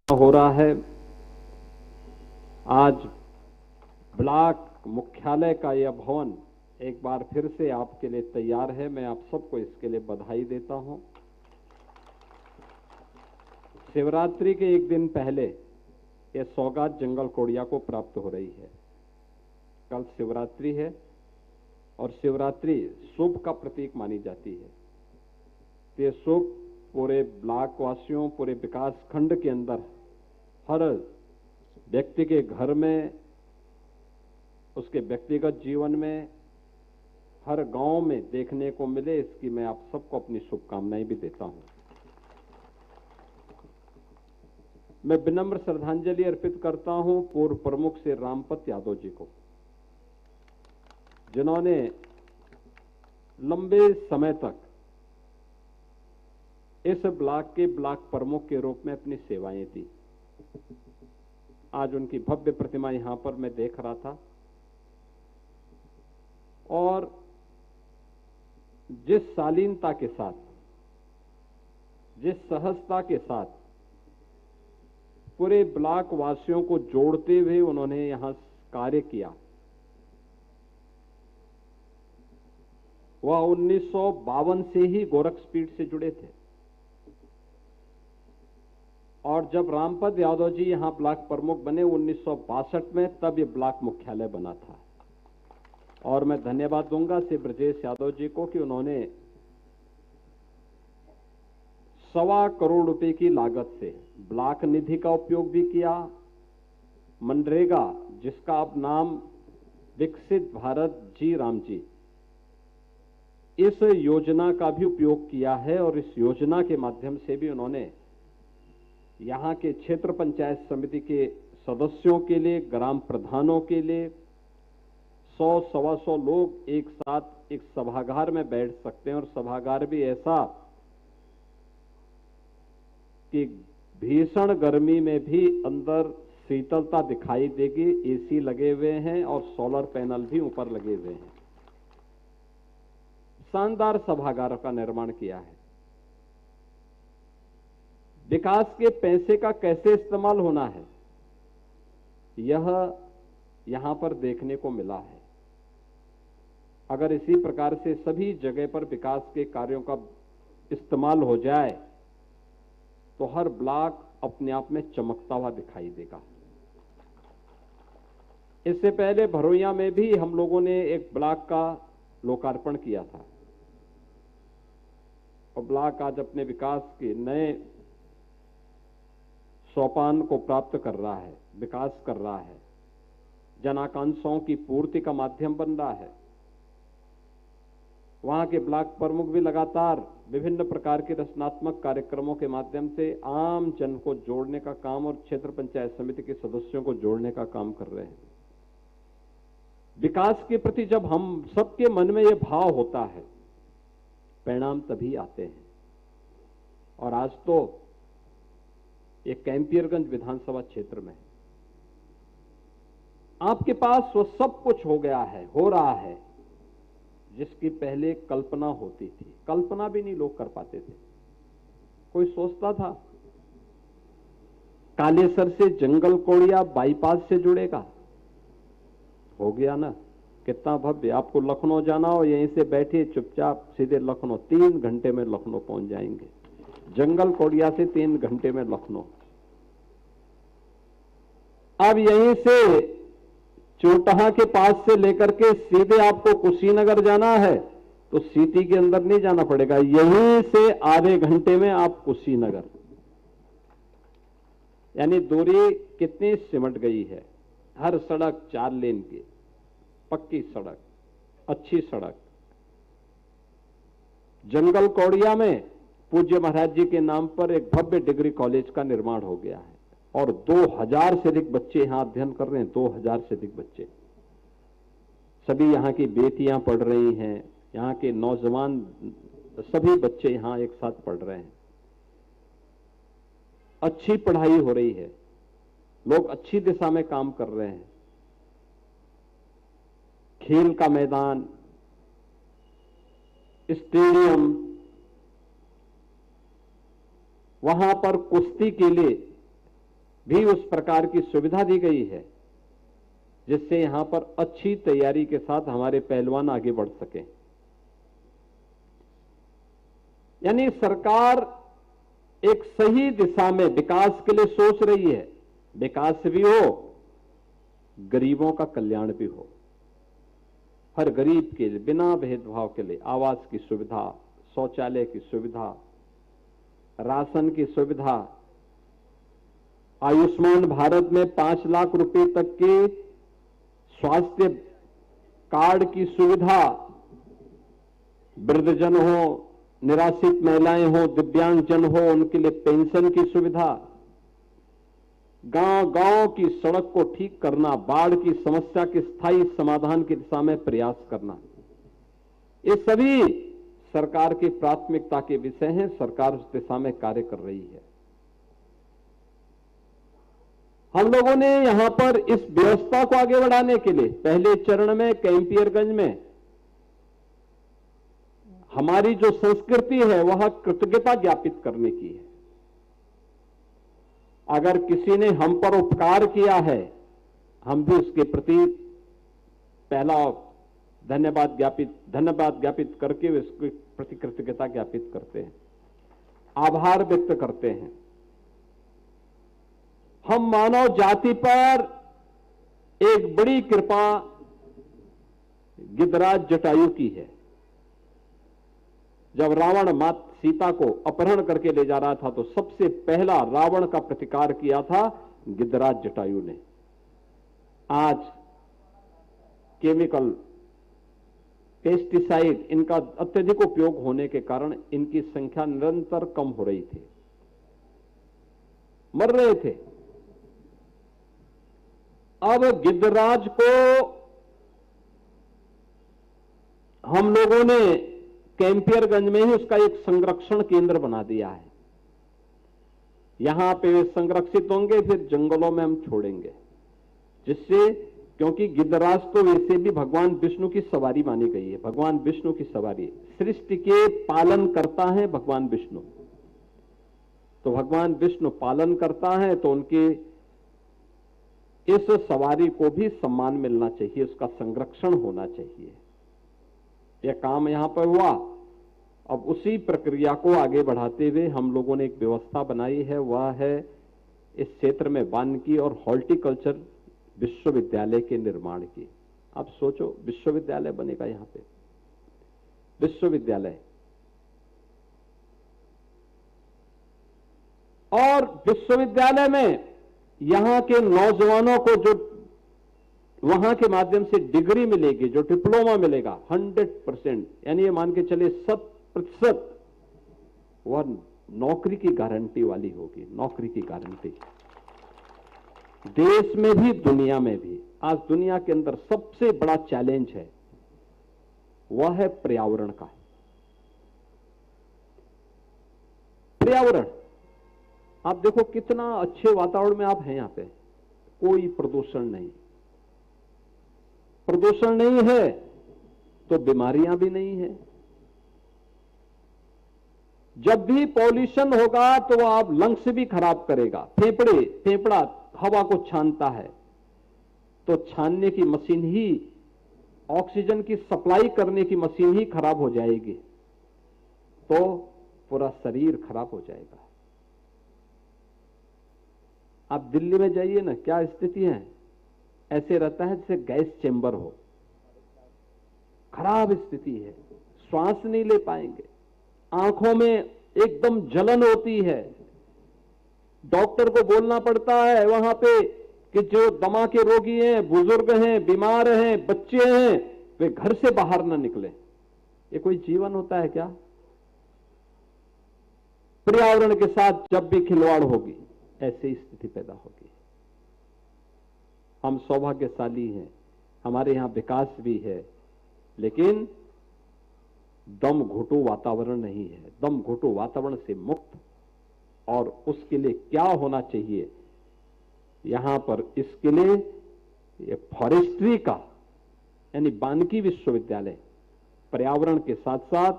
हो रहा है। आज ब्लॉक मुख्यालय का यह भवन एक बार फिर से आपके लिए तैयार है। मैं आप सबको इसके लिए बधाई देता हूं। शिवरात्रि के एक दिन पहले यह सौगात जंगल कोड़िया को प्राप्त हो रही है। कल शिवरात्रि है और शिवरात्रि शुभ का प्रतीक मानी जाती है। ये शुभ पूरे ब्लॉक वासियों, पूरे विकास खंड के अंदर हर व्यक्ति के घर में, उसके व्यक्तिगत जीवन में, हर गांव में देखने को मिले, इसकी मैं आप सबको अपनी शुभकामनाएं भी देता हूं। मैं विनम्र श्रद्धांजलि अर्पित करता हूं पूर्व प्रमुख श्री रामपत यादव जी को, जिन्होंने लंबे समय तक इस ब्लॉक के ब्लॉक प्रमुख के रूप में अपनी सेवाएं दी। आज उनकी भव्य प्रतिमा यहां पर मैं देख रहा था और जिस शालीनता के साथ, जिस सहजता के साथ पूरे ब्लॉक वासियों को जोड़ते हुए उन्होंने यहां कार्य किया, वह 1952 से ही गोरखपीठ से जुड़े थे। और जब रामपत यादव जी यहां ब्लॉक प्रमुख बने 1962 में, तब ये ब्लॉक मुख्यालय बना था। और मैं धन्यवाद दूंगा श्री ब्रजेश यादव जी को कि उन्होंने 1.25 करोड़ रुपए की लागत से ब्लॉक निधि का उपयोग भी किया। मनरेगा, जिसका अब नाम विकसित भारत जी राम जी, इस योजना का भी उपयोग किया है और इस योजना के माध्यम से भी उन्होंने यहां के क्षेत्र पंचायत समिति के सदस्यों के लिए, ग्राम प्रधानों के लिए 100-125 लोग एक साथ एक सभागार में बैठ सकते हैं। और सभागार भी ऐसा कि भीषण गर्मी में भी अंदर शीतलता दिखाई देगी। एसी लगे हुए हैं और सोलर पैनल भी ऊपर लगे हुए हैं। शानदार सभागार का निर्माण किया है। विकास के पैसे का कैसे इस्तेमाल होना है, यह यहां पर देखने को मिला है। अगर इसी प्रकार से सभी जगह पर विकास के कार्यों का इस्तेमाल हो जाए तो हर ब्लॉक अपने आप में चमकता हुआ दिखाई देगा। इससे पहले भरोइया में भी हम लोगों ने एक ब्लॉक का लोकार्पण किया था और ब्लॉक आज अपने विकास के नए सोपान को प्राप्त कर रहा है, विकास कर रहा है, जन आकांक्षाओं की पूर्ति का माध्यम बन रहा है। वहां के ब्लॉक प्रमुख भी लगातार विभिन्न प्रकार के रचनात्मक कार्यक्रमों के माध्यम से आम जन को जोड़ने का काम और क्षेत्र पंचायत समिति के सदस्यों को जोड़ने का काम कर रहे हैं। विकास के प्रति जब हम सबके मन में यह भाव होता है, परिणाम तभी आते हैं। और आज तो ये कैंपियरगंज विधानसभा क्षेत्र में आपके पास वो सब कुछ हो गया है, हो रहा है, जिसकी पहले कल्पना होती थी। कल्पना भी नहीं लोग कर पाते थे। कोई सोचता था कालेसर से जंगल कोड़िया बाईपास से जुड़ेगा, हो गया ना। कितना भव्य। आपको लखनऊ जाना हो, यहीं से बैठे चुपचाप सीधे लखनऊ, 3 घंटे में लखनऊ पहुंच जाएंगे। जंगल कोड़िया से 3 घंटे में लखनऊ। अब यहीं से चोटहा के पास से लेकर के सीधे आपको कुशीनगर जाना है तो सिटी के अंदर नहीं जाना पड़ेगा, यहीं से आधे घंटे में आप कुशीनगर। यानी दूरी कितनी सिमट गई है। हर सड़क 4 लेन की, पक्की सड़क, अच्छी सड़क। जंगल कौड़िया में पूज्य महाराज जी के नाम पर एक भव्य डिग्री कॉलेज का निर्माण हो गया है और 2000 से अधिक बच्चे यहां अध्ययन कर रहे हैं। 2000 से अधिक बच्चे, सभी यहां की बेटियां पढ़ रही हैं, यहां के नौजवान सभी बच्चे यहां एक साथ पढ़ रहे हैं। अच्छी पढ़ाई हो रही है, लोग अच्छी दिशा में काम कर रहे हैं। खेल का मैदान, स्टेडियम, वहां पर कुश्ती के लिए भी उस प्रकार की सुविधा दी गई है जिससे यहां पर अच्छी तैयारी के साथ हमारे पहलवान आगे बढ़ सकें। यानी सरकार एक सही दिशा में विकास के लिए सोच रही है। विकास भी हो, गरीबों का कल्याण भी हो। हर गरीब के लिए बिना भेदभाव के लिए आवास की सुविधा, शौचालय की सुविधा, राशन की सुविधा, आयुष्मान भारत में 5 लाख रुपए तक के स्वास्थ्य कार्ड की सुविधा, वृद्धजन हो, निराश्रित महिलाएं हो, दिव्यांगजन हो, उनके लिए पेंशन की सुविधा, गांव-गांव की सड़क को ठीक करना, बाढ़ की समस्या के स्थायी समाधान की दिशा में प्रयास करना, ये सभी सरकार की प्राथमिकता के विषय हैं। सरकार उस दिशा में कार्य कर रही है। हम लोगों ने यहां पर इस व्यवस्था को आगे बढ़ाने के लिए पहले चरण में कैंपियरगंज में हमारी जो संस्कृति है वह कृतज्ञता ज्ञापित करने की है। अगर किसी ने हम पर उपकार किया है, हम भी उसके प्रति पहला धन्यवाद ज्ञापित करके उसके प्रति कृतज्ञता ज्ञापित करते हैं, आभार व्यक्त करते हैं। हम मानव जाति पर एक बड़ी कृपा गिद्धराज जटायु की है। जब रावण माता सीता को अपहरण करके ले जा रहा था तो सबसे पहला रावण का प्रतिकार किया था गिद्धराज जटायु ने। आज केमिकल, पेस्टिसाइड इनका अत्यधिक उपयोग होने के कारण इनकी संख्या निरंतर कम हो रही थी, मर रहे थे। अब गिद्धराज को हम लोगों ने कैंपियरगंज में ही उसका एक संरक्षण केंद्र बना दिया है। यहां पे वे संरक्षित होंगे, फिर जंगलों में हम छोड़ेंगे, जिससे, क्योंकि गिद्धराज तो वैसे भी भगवान विष्णु की सवारी मानी गई है। भगवान विष्णु की सवारी, सृष्टि के पालन करता है भगवान विष्णु। तो भगवान विष्णु पालन करता है तो उनके इस सवारी को भी सम्मान मिलना चाहिए, उसका संरक्षण होना चाहिए। यह काम यहां पर हुआ। अब उसी प्रक्रिया को आगे बढ़ाते हुए हम लोगों ने एक व्यवस्था बनाई है, वह है इस क्षेत्र में वानिकी और हॉर्टिकल्चर विश्वविद्यालय के निर्माण की। आप सोचो, विश्वविद्यालय बनेगा यहां पे, विश्वविद्यालय। और विश्वविद्यालय में यहां के नौजवानों को जो वहां के माध्यम से डिग्री मिलेगी, जो डिप्लोमा मिलेगा, 100%, यानी ये मान के चले 100%, वह नौकरी की गारंटी वाली होगी। नौकरी की गारंटी देश में भी दुनिया में भी। आज दुनिया के अंदर सबसे बड़ा चैलेंज है वह है पर्यावरण का। पर्यावरण, आप देखो कितना अच्छे वातावरण में आप हैं। यहां पे कोई प्रदूषण नहीं, प्रदूषण नहीं है तो बीमारियां भी नहीं है। जब भी पॉल्यूशन होगा तो वह आप लंग्स भी खराब करेगा। फेफड़ा हवा को छानता है, तो छानने की मशीन ही, ऑक्सीजन की सप्लाई करने की मशीन ही खराब हो जाएगी, तो पूरा शरीर खराब हो जाएगा। आप दिल्ली में जाइए ना, क्या स्थिति है, ऐसे रहता है जैसे गैस चेंबर हो, खराब स्थिति है, श्वास नहीं ले पाएंगे, आंखों में एकदम जलन होती है। डॉक्टर को बोलना पड़ता है वहां पे कि जो दमा के रोगी हैं, बुजुर्ग हैं, बीमार हैं, बच्चे हैं, वे घर से बाहर ना निकले। ये कोई जीवन होता है क्या? पर्यावरण के साथ जब भी खिलवाड़ होगी ऐसी स्थिति पैदा होगी। हम सौभाग्यशाली हैं, हमारे यहां विकास भी है, लेकिन दम घुटू वातावरण नहीं है। दम घुटू वातावरण से मुक्त, और उसके लिए क्या होना चाहिए यहां पर, इसके लिए ये फॉरेस्ट्री का, यानी वानिकी विश्वविद्यालय पर्यावरण के साथ साथ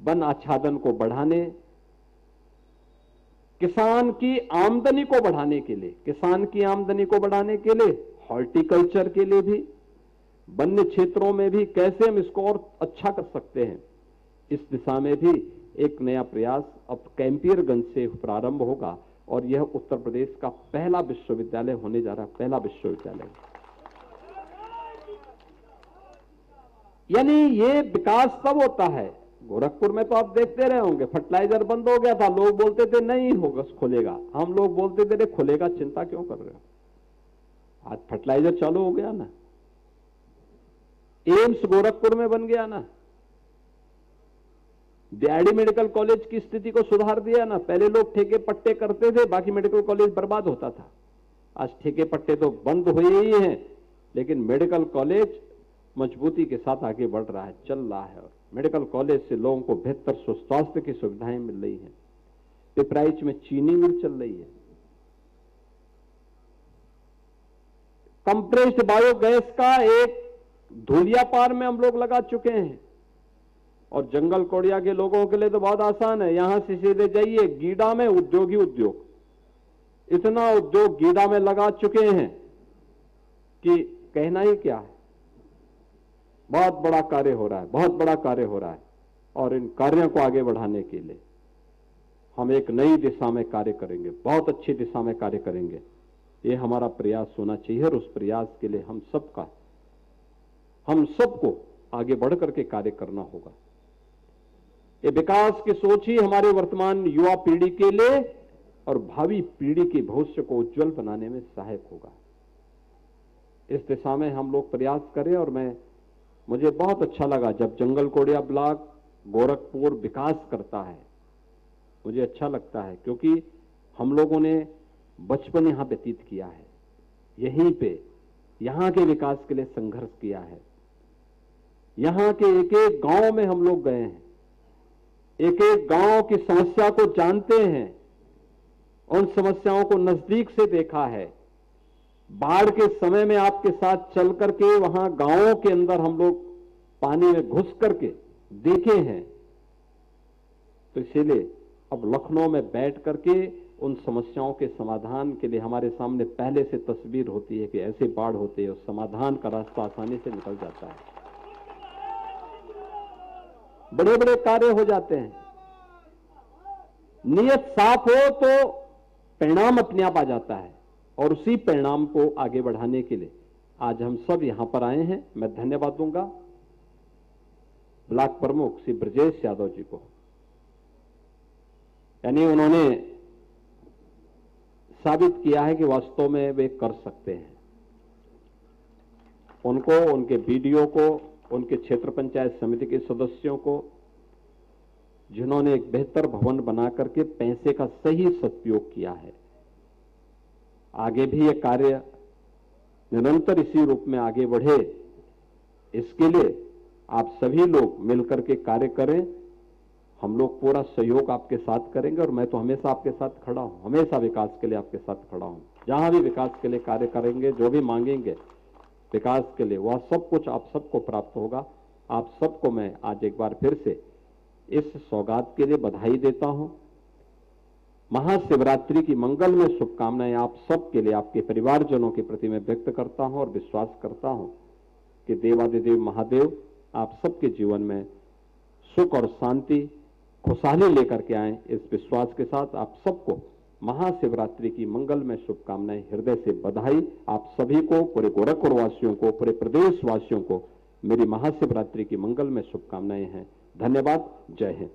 वन आच्छादन को बढ़ाने, किसान की आमदनी को बढ़ाने के लिए, किसान की आमदनी को बढ़ाने के लिए, हॉर्टिकल्चर के लिए भी, वन्य क्षेत्रों में भी कैसे हम इसको और अच्छा कर सकते हैं, इस दिशा में भी एक नया प्रयास अब कैंपियरगंज से प्रारंभ होगा और यह उत्तर प्रदेश का पहला विश्वविद्यालय होने जा रहा है, पहला विश्वविद्यालय। यानी ये विकास तब होता है। गोरखपुर में तो आप देखते रहे होंगे, फर्टिलाइजर बंद हो गया था, लोग बोलते थे नहीं होगा खुलेगा, हम लोग बोलते थे खुलेगा, चिंता क्यों कर रहे हो, आज फर्टिलाइजर चालू हो गया ना। एम्स गोरखपुर में बन गया ना, डीआईडी मेडिकल कॉलेज की स्थिति को सुधार दिया ना। पहले लोग ठेके पट्टे करते थे, बाकी मेडिकल कॉलेज बर्बाद होता था। आज ठेके पट्टे तो बंद हुए ही हैं, लेकिन मेडिकल कॉलेज मजबूती के साथ आगे बढ़ रहा है, चल रहा है। और मेडिकल कॉलेज से लोगों को बेहतर स्वास्थ्य की सुविधाएं मिल रही हैं। पिपराइच में चीनी मिल चल रही है, कंप्रेस्ड बायोगैस का एक धूलियापार में हम लोग लगा चुके हैं। और जंगल कोड़िया के लोगों के लिए तो बहुत आसान है, यहां से सीधे जाइए गीडा में उद्योग ही उद्योग, इतना उद्योग गीडा में लगा चुके हैं कि कहना ही क्या है। बहुत बड़ा कार्य हो रहा है, बहुत बड़ा कार्य हो रहा है। और इन कार्यों को आगे बढ़ाने के लिए हम एक नई दिशा में कार्य करेंगे, बहुत अच्छी दिशा में कार्य करेंगे। ये हमारा प्रयास होना चाहिए और उस प्रयास के लिए हम सबको आगे बढ़ करके कार्य करना होगा। ये विकास की सोच ही हमारे वर्तमान युवा पीढ़ी के लिए और भावी पीढ़ी के भविष्य को उज्जवल बनाने में सहायक होगा। इस दिशा में हम लोग प्रयास करें। और मुझे बहुत अच्छा लगा जब जंगल कोड़िया ब्लॉक गोरखपुर विकास करता है, मुझे अच्छा लगता है, क्योंकि हम लोगों ने बचपन यहां व्यतीत किया है, यहीं पे यहां के विकास के लिए संघर्ष किया है। यहां के एक एक गांव में हम लोग गए हैं, एक एक गांव की समस्या को जानते हैं, उन समस्याओं को नजदीक से देखा है। बाढ़ के समय में आपके साथ चल करके वहां गांवों के अंदर हम लोग पानी में घुस करके देखे हैं। तो इसीलिए अब लखनऊ में बैठ करके उन समस्याओं के समाधान के लिए हमारे सामने पहले से तस्वीर होती है कि ऐसे बाढ़ होते हैं और समाधान का रास्ता आसानी से निकल जाता है, बड़े बड़े कार्य हो जाते हैं। नियत साफ हो तो परिणाम अपने आप आ जाता है। और उसी परिणाम को आगे बढ़ाने के लिए आज हम सब यहां पर आए हैं। मैं धन्यवाद दूंगा ब्लॉक प्रमुख श्री ब्रजेश यादव जी को, यानी उन्होंने साबित किया है कि वास्तव में वे कर सकते हैं। उनको, उनके बीडीओ को, उनके क्षेत्र पंचायत समिति के सदस्यों को, जिन्होंने एक बेहतर भवन बना करके पैसे का सही सदुपयोग किया है। आगे भी ये कार्य निरंतर इसी रूप में आगे बढ़े, इसके लिए आप सभी लोग मिलकर के कार्य करें। हम लोग पूरा सहयोग आपके साथ करेंगे और मैं तो हमेशा आपके साथ खड़ा हूं, हमेशा विकास के लिए आपके साथ खड़ा हूं। जहां भी विकास के लिए कार्य करेंगे, जो भी मांगेंगे विकास के लिए, वह सब कुछ आप सबको प्राप्त होगा। आप सबको मैं आज एक बार फिर से इस सौगात के लिए बधाई देता हूं। महाशिवरात्रि की मंगलमय शुभकामनाएं आप सबके लिए, आपके परिवारजनों के प्रति मैं व्यक्त करता हूं और विश्वास करता हूं कि देवादिदेव महादेव आप सबके जीवन में सुख और शांति, खुशहाली लेकर के आए। इस विश्वास के साथ आप सबको महाशिवरात्रि की मंगलमय शुभकामनाएं, हृदय से बधाई। आप सभी को, पूरे गोरखपुर वासियों को, पूरे प्रदेश वासियों को मेरी महाशिवरात्रि की मंगलमय शुभकामनाएं हैं। धन्यवाद। जय हिंद।